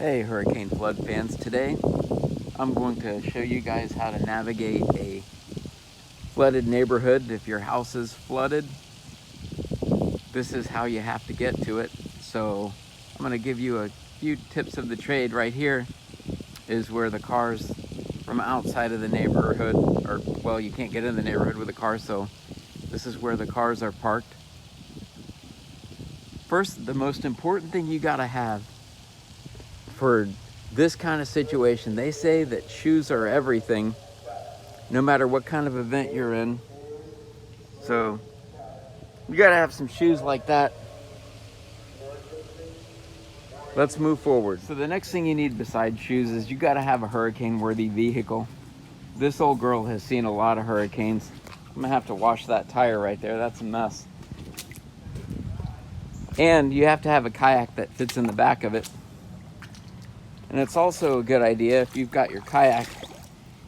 Hey hurricane flood fans, today I'm going to show you guys how to navigate a flooded neighborhood. If your house is flooded, this is how you have to get to it. So I'm going to give you a few tips of the trade. Right here is where the cars from outside of the neighborhood, or well, you can't get in the neighborhood with a car, so this is where the cars are parked. First, the most important thing you got to have for this kind of situation, they say that shoes are everything, no matter what kind of event you're in. So you gotta have some shoes like that. Let's move forward. So the next thing you need besides shoes is you gotta have a hurricane-worthy vehicle. This old girl has seen a lot of hurricanes. I'm gonna have to wash that tire right there. That's a mess. And you have to have a kayak that fits in the back of it. And it's also a good idea, if you've got your kayak,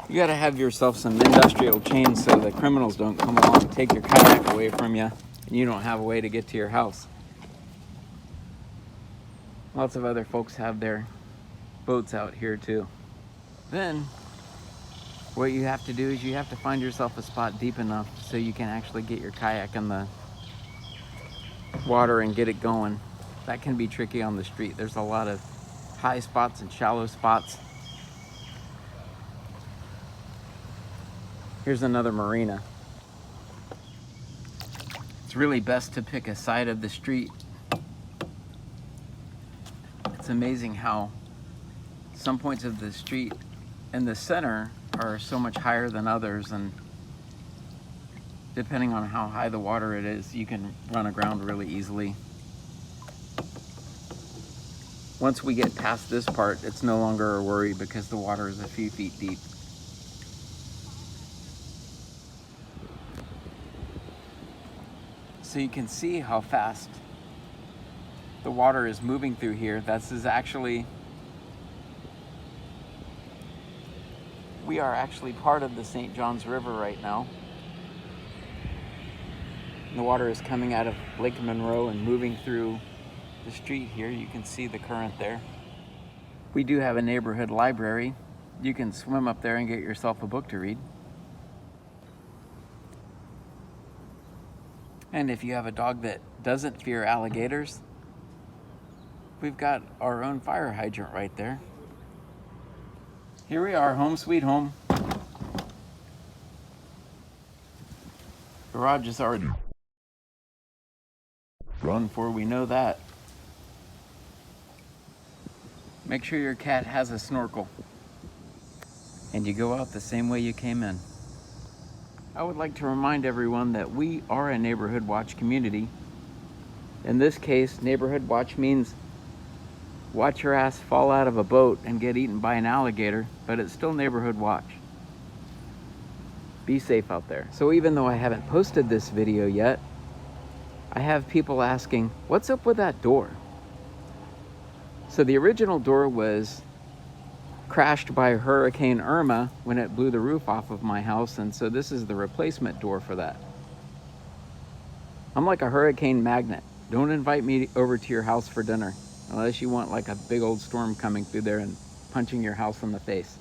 you gotta have yourself some industrial chains so the criminals don't come along and take your kayak away from you and you don't have a way to get to your house. Lots of other folks have their boats out here too. Then what you have to do is you have to find yourself a spot deep enough so you can actually get your kayak in the water and get it going. That can be tricky on the street. There's a lot of high spots and shallow spots. Here's another marina. It's really best to pick a side of the street. It's amazing how some points of the street in the center are so much higher than others, and depending on how high the water it is, you can run aground really easily. Once we get past this part, it's no longer a worry because the water is a few feet deep. So you can see how fast the water is moving through here. We are actually part of the St. Johns River right now. The water is coming out of Lake Monroe and moving through the street here. You can see the current there. We do have a neighborhood library. You can swim up there and get yourself a book to read. And if you have a dog that doesn't fear alligators, we've got our own fire hydrant right there. Here we are, home sweet home. Garage is already run for, we know that. Make sure your cat has a snorkel and you go out the same way you came in. I would like to remind everyone that we are a neighborhood watch community. In this case, neighborhood watch means watch your ass fall out of a boat and get eaten by an alligator, but it's still neighborhood watch. Be safe out there. So even though I haven't posted this video yet, I have people asking, what's up with that door? So the original door was crashed by Hurricane Irma when it blew the roof off of my house, and so this is the replacement door for that. I'm like a hurricane magnet. Don't invite me over to your house for dinner unless you want like a big old storm coming through there and punching your house in the face.